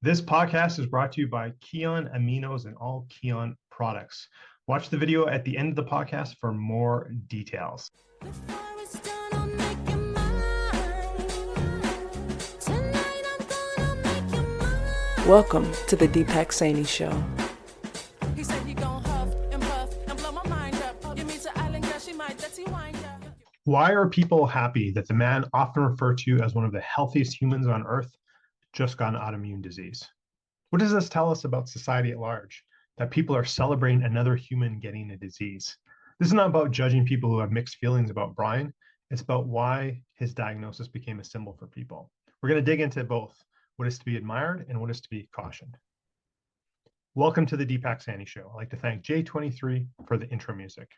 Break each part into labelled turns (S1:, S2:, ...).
S1: This podcast is brought to you by Kion Aminos and all Kion products. Watch the video at the end of the podcast for more details.
S2: Welcome to the Deepak Saini Show.
S1: Why are people happy that the man often referred to as one of the healthiest humans on earth just got an autoimmune disease? What does this tell us about society at large? That people are celebrating another human getting a disease. This is not about judging people who have mixed feelings about Bryan. It's about why his diagnosis became a symbol for people. We're going to dig into both, what is to be admired and what is to be cautioned. Welcome to the Deepak Saini Show. I'd like to thank J23 for the intro music.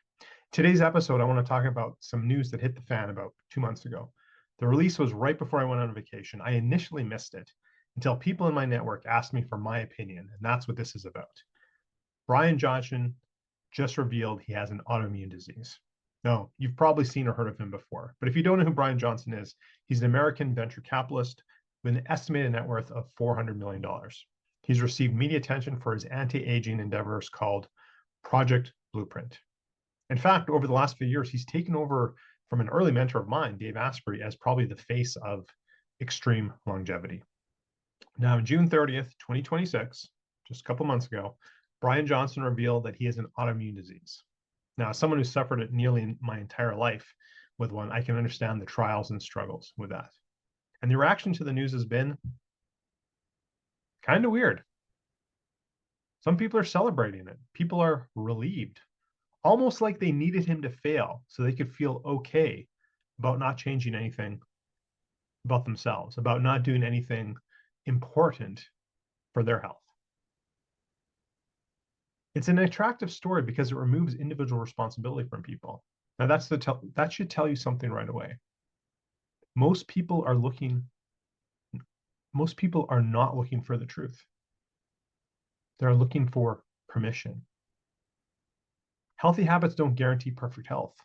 S1: Today's episode, I want to talk about some news that hit the fan about 2 months ago. The release was right before I went on vacation. I initially missed it until people in my network asked me for my opinion, and that's what this is about. Bryan Johnson just revealed he has an autoimmune disease. No, you've probably seen or heard of him before, but if you don't know who Bryan Johnson is, he's an American venture capitalist with an estimated net worth of $400 million. He's received media attention for his anti-aging endeavors called Project Blueprint. In fact, over the last few years, he's taken over from an early mentor of mine, Dave Asprey, as probably the face of extreme longevity. Now, on June 30th, 2026, just a couple months ago, Bryan Johnson revealed that he has an autoimmune disease. Now, as someone who suffered it nearly my entire life with one, I can understand the trials and struggles with that. And the reaction to the news has been kind of weird. Some people are celebrating it. People are relieved, almost like they needed him to fail so they could feel okay about not changing anything about themselves, about not doing anything important for their health. It's an attractive story because it removes individual responsibility from people. Now that should tell you something right away. Most people are not looking for the truth. They're looking for permission. Healthy habits don't guarantee perfect health,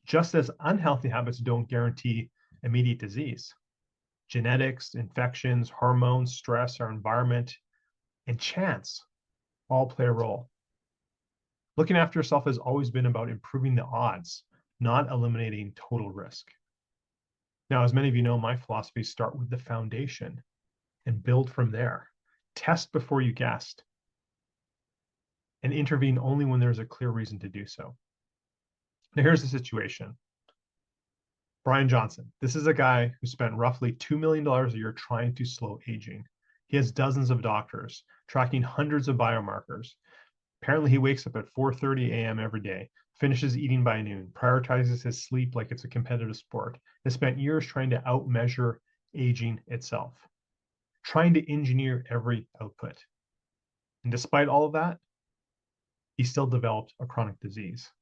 S1: just as unhealthy habits don't guarantee immediate disease. Genetics, infections, hormones, stress, our environment, and chance all play a role. Looking after yourself has always been about improving the odds, not eliminating total risk. Now, as many of you know, my philosophies start with the foundation and build from there. Test before you guessed, and intervene only when there's a clear reason to do so. Now, here's the situation. Bryan Johnson, this is a guy who spent roughly $2 million a year trying to slow aging. He has dozens of doctors tracking hundreds of biomarkers. Apparently, he wakes up at 4:30 a.m. every day, finishes eating by noon, prioritizes his sleep like it's a competitive sport, has spent years trying to outmeasure aging itself, trying to engineer every output. And despite all of that, he still developed a chronic disease.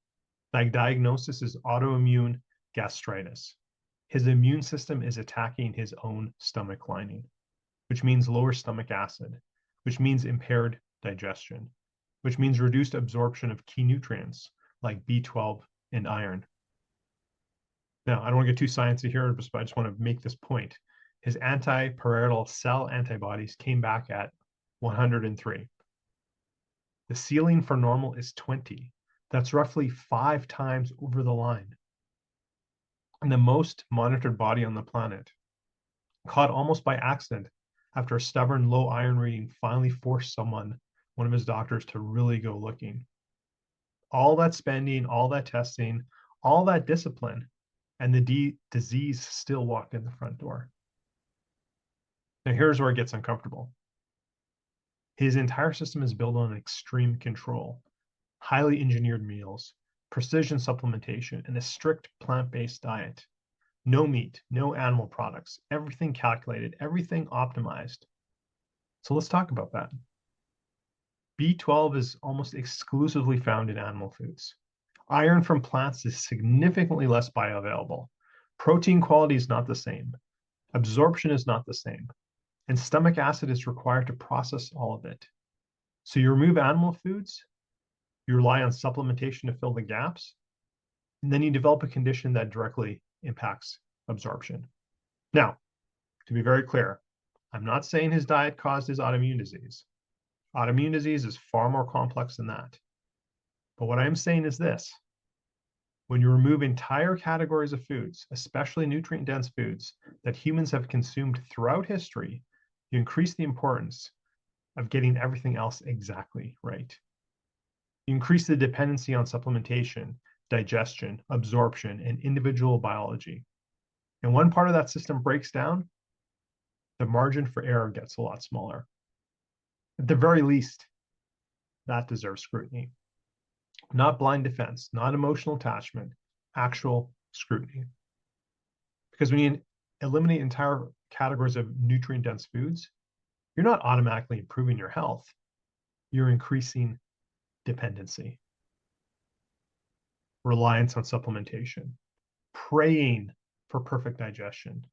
S1: That diagnosis is autoimmune gastritis. His immune system is attacking his own stomach lining, which means lower stomach acid, which means impaired digestion, which means reduced absorption of key nutrients like B12 and iron. Now, I don't want to get too sciencey here, but I just want to make this point. His anti-parietal cell antibodies came back at 103. The ceiling for normal is 20. That's roughly 5 times over the line. And the most monitored body on the planet, caught almost by accident after a stubborn low iron reading finally forced one of his doctors to really go looking. All that spending, all that testing, all that discipline, and the disease still walked in the front door. Now here's where it gets uncomfortable. His entire system is built on extreme control, highly engineered meals, precision supplementation, and a strict plant-based diet. No meat, no animal products, everything calculated, everything optimized. So let's talk about that. B12 is almost exclusively found in animal foods. Iron from plants is significantly less bioavailable. Protein quality is not the same. Absorption is not the same. And stomach acid is required to process all of it. So you remove animal foods, you rely on supplementation to fill the gaps, and then you develop a condition that directly impacts absorption. Now, to be very clear, I'm not saying his diet caused his autoimmune disease. Autoimmune disease is far more complex than that. But what I'm saying is this. When you remove entire categories of foods, especially nutrient-dense foods that humans have consumed throughout history, you increase the importance of getting everything else exactly right. You increase the dependency on supplementation, digestion, absorption, and individual biology. And one part of that system breaks down, the margin for error gets a lot smaller. At the very least, that deserves scrutiny. Not blind defense, not emotional attachment, actual scrutiny. Because when you eliminate entire categories of nutrient-dense foods, you're not automatically improving your health. You're increasing dependency, reliance on supplementation, praying for perfect digestion,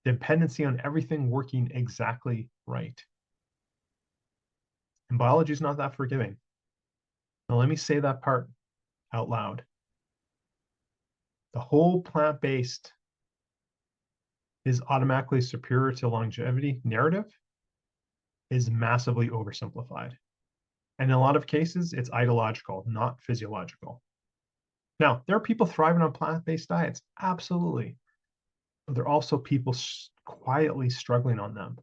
S1: dependency on everything working exactly right. And biology is not that forgiving. Now, let me say that part out loud. The whole plant-based is automatically superior to longevity narrative is massively oversimplified. And in a lot of cases, it's ideological, not physiological. Now, there are people thriving on plant-based diets, absolutely. But there are also people quietly struggling on them.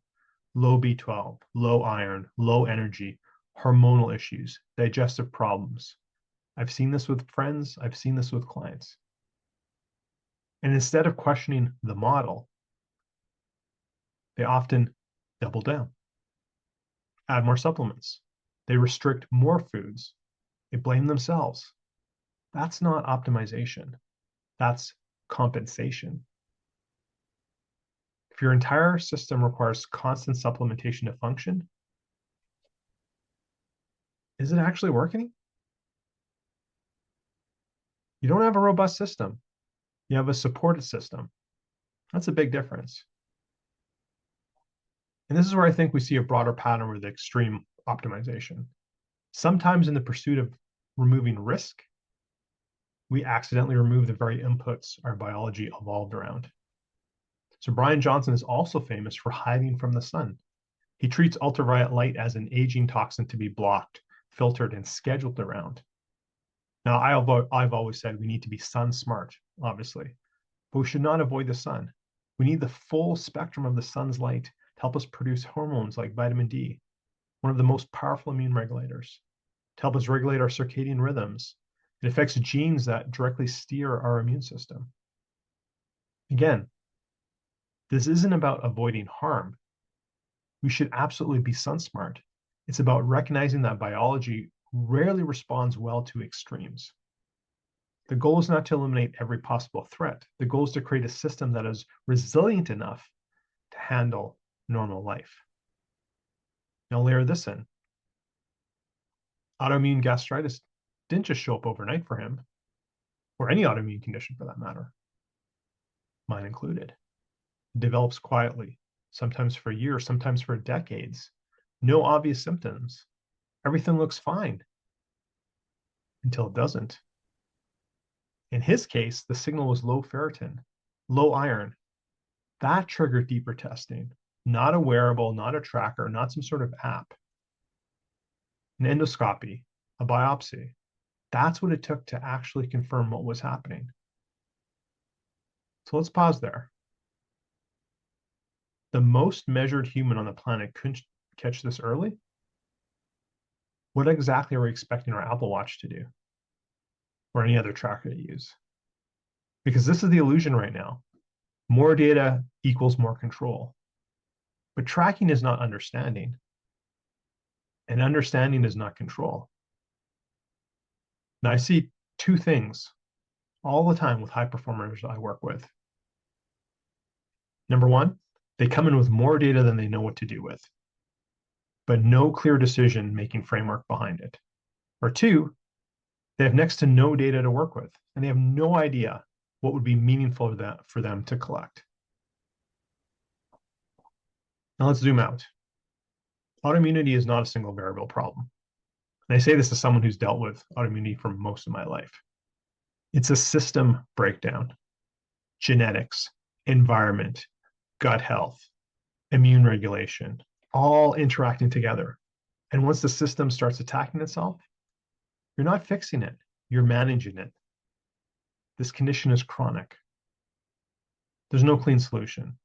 S1: Low B12, low iron, low energy, hormonal issues, digestive problems. I've seen this with friends, I've seen this with clients. And instead of questioning the model, they often double down, add more supplements. They restrict more foods. They blame themselves. That's not optimization. That's compensation. If your entire system requires constant supplementation to function, is it actually working? You don't have a robust system. You have a supported system. That's a big difference. And this is where I think we see a broader pattern with extreme optimization. Sometimes in the pursuit of removing risk, we accidentally remove the very inputs our biology evolved around. So Bryan Johnson is also famous for hiding from the sun. He treats ultraviolet light as an aging toxin to be blocked, filtered, and scheduled around. Now, I've always said we need to be sun smart, obviously, but we should not avoid the sun. We need the full spectrum of the sun's light to help us produce hormones like vitamin D, one of the most powerful immune regulators, to help us regulate our circadian rhythms. It affects genes that directly steer our immune system. Again, this isn't about avoiding harm. We should absolutely be sun smart. It's about recognizing that biology rarely responds well to extremes. The goal is not to eliminate every possible threat. The goal is to create a system that is resilient enough to handle normal life. Now layer this in. Autoimmune gastritis didn't just show up overnight for him, or any autoimmune condition for that matter, mine included. It develops quietly, sometimes for years, sometimes for decades. No obvious symptoms. Everything looks fine until it doesn't. In his case, the signal was low ferritin, low iron. That triggered deeper testing, not a wearable, not a tracker, not some sort of app. An endoscopy, a biopsy. That's what it took to actually confirm what was happening. So let's pause there. The most measured human on the planet couldn't catch this early. What exactly are we expecting our Apple Watch to do? Or any other tracker to use? Because this is the illusion right now. More data equals more control. But tracking is not understanding. And understanding is not control. Now, I see two things all the time with high performers I work with. Number one, they come in with more data than they know what to do with, but no clear decision-making framework behind it. Or two, they have next to no data to work with, and they have no idea what would be meaningful for them to collect. Now let's zoom out. Autoimmunity is not a single variable problem. And I say this as someone who's dealt with autoimmunity for most of my life. It's a system breakdown. Genetics, environment, gut health, immune regulation, all interacting together. And once the system starts attacking itself, you're not fixing it, you're managing it. This condition is chronic. There's no clean solution.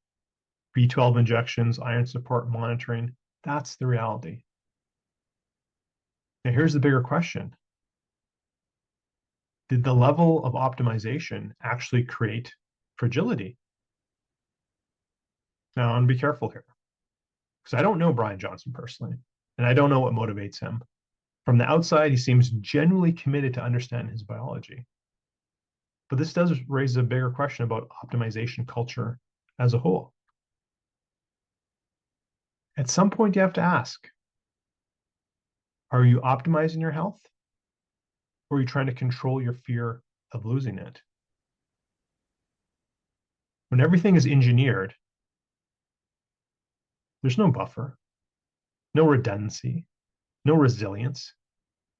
S1: B12 injections, iron support monitoring, that's the reality. Now, here's the bigger question. Did the level of optimization actually create fragility? Now, I'm going to be careful here because I don't know Bryan Johnson personally, and I don't know what motivates him. From the outside, he seems genuinely committed to understand his biology. But this does raise a bigger question about optimization culture as a whole. At some point, you have to ask, are you optimizing your health? Or are you trying to control your fear of losing it? When everything is engineered, there's no buffer, no redundancy, no resilience.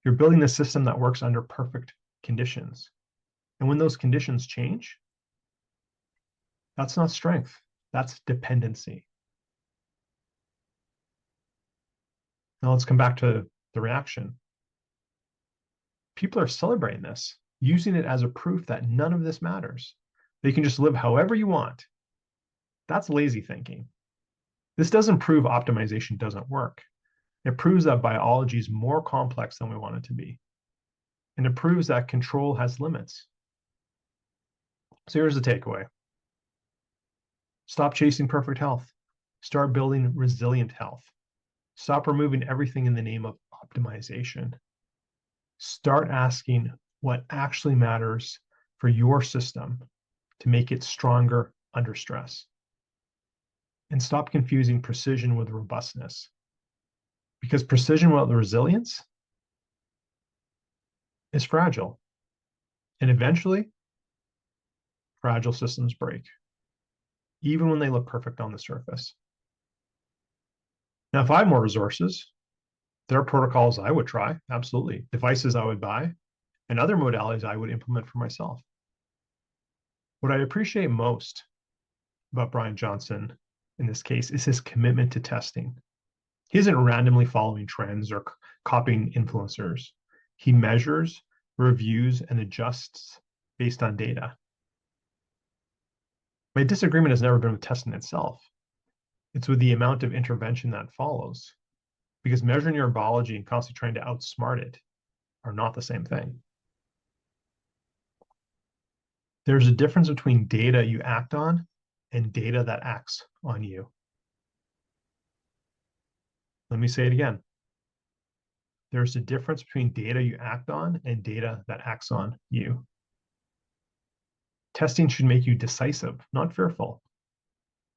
S1: You're building a system that works under perfect conditions. And when those conditions change, that's not strength, that's dependency. Now let's come back to the reaction. People are celebrating this, using it as a proof that none of this matters. They can just live however you want. That's lazy thinking. This doesn't prove optimization doesn't work. It proves that biology is more complex than we want it to be. And it proves that control has limits. So here's the takeaway. Stop chasing perfect health. Start building resilient health. Stop removing everything in the name of optimization. Start asking what actually matters for your system to make it stronger under stress. And stop confusing precision with robustness. Because precision without resilience is fragile. And eventually, fragile systems break, even when they look perfect on the surface. Now, if I had more resources, there are protocols I would try, absolutely. Devices I would buy, and other modalities I would implement for myself. What I appreciate most about Bryan Johnson in this case is his commitment to testing. He isn't randomly following trends or copying influencers. He measures, reviews, and adjusts based on data. My disagreement has never been with testing itself. It's with the amount of intervention that follows, because measuring your biology and constantly trying to outsmart it are not the same thing. There's a difference between data you act on and data that acts on you. Let me say it again. There's a difference between data you act on and data that acts on you. Testing should make you decisive, not fearful.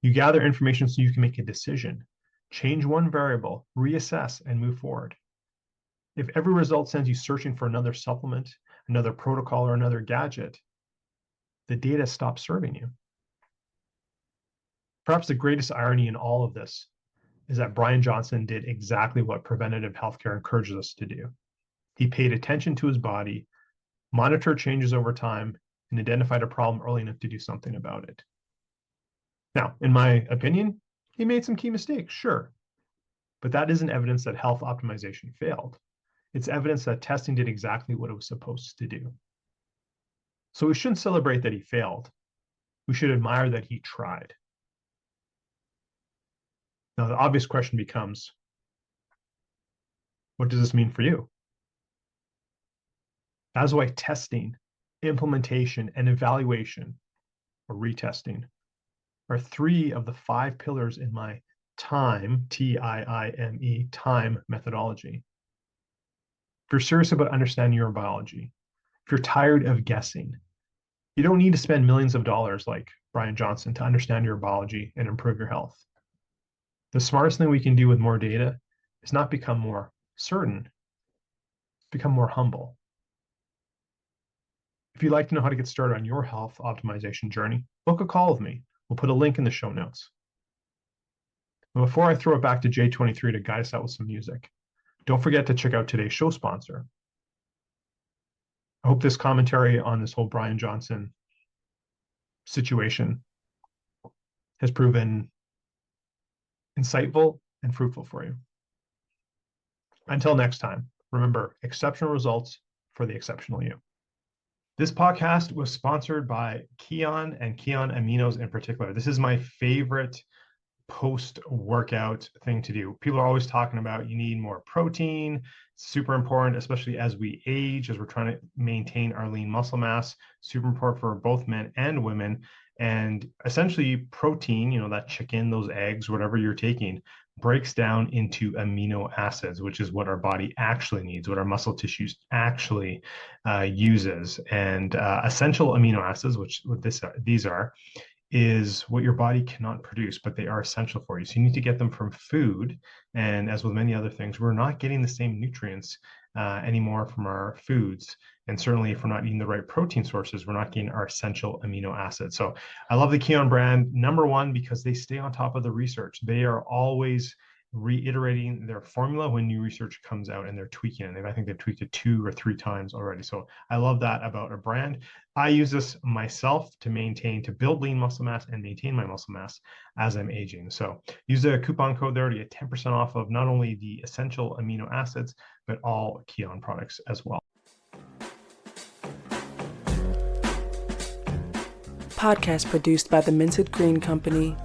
S1: You gather information so you can make a decision, change one variable, reassess, and move forward. If every result sends you searching for another supplement, another protocol, or another gadget, the data stops serving you. Perhaps the greatest irony in all of this is that Bryan Johnson did exactly what preventative healthcare encourages us to do. He paid attention to his body, monitored changes over time, and identified a problem early enough to do something about it. Now, in my opinion, he made some key mistakes, sure, but that isn't evidence that health optimization failed. It's evidence that testing did exactly what it was supposed to do. So we shouldn't celebrate that he failed. We should admire that he tried. Now, the obvious question becomes, what does this mean for you? That's why testing, implementation, and evaluation, or retesting, are 3 of the 5 pillars in my TIME, T-I-I-M-E, TIME methodology. If you're serious about understanding your biology, if you're tired of guessing, you don't need to spend millions of dollars like Bryan Johnson to understand your biology and improve your health. The smartest thing we can do with more data is not become more certain, become more humble. If you'd like to know how to get started on your health optimization journey, book a call with me. We'll put a link in the show notes. And before I throw it back to J23 to guide us out with some music, don't forget to check out today's show sponsor. I hope this commentary on this whole Bryan Johnson situation has proven insightful, and fruitful for you. Until next time, remember, exceptional results for the exceptional you. This podcast was sponsored by Kion and Kion Aminos in particular. This is my favorite post-workout thing to do. People are always talking about you need more protein. Super important, especially as we age, as we're trying to maintain our lean muscle mass. Super important for both men and women. And essentially protein, that chicken, those eggs, whatever you're taking, breaks down into amino acids, which is what our body actually needs, what our muscle tissues actually uses. And essential amino acids, which these are, is what your body cannot produce, but they are essential for you. So you need to get them from food. And as with many other things, we're not getting the same nutrients anymore from our foods. And certainly if we're not eating the right protein sources, we're not getting our essential amino acids. So I love the Kion brand, number one, because they stay on top of the research. They are always reiterating their formula when new research comes out, and they're tweaking it. I think they've tweaked it 2 or 3 times already. So I love that about a brand. I use this myself to build lean muscle mass and maintain my muscle mass as I'm aging. So use the coupon code there to get 10% off of not only the essential amino acids, but all Kion products as well.
S2: Podcast produced by the Minted Green Company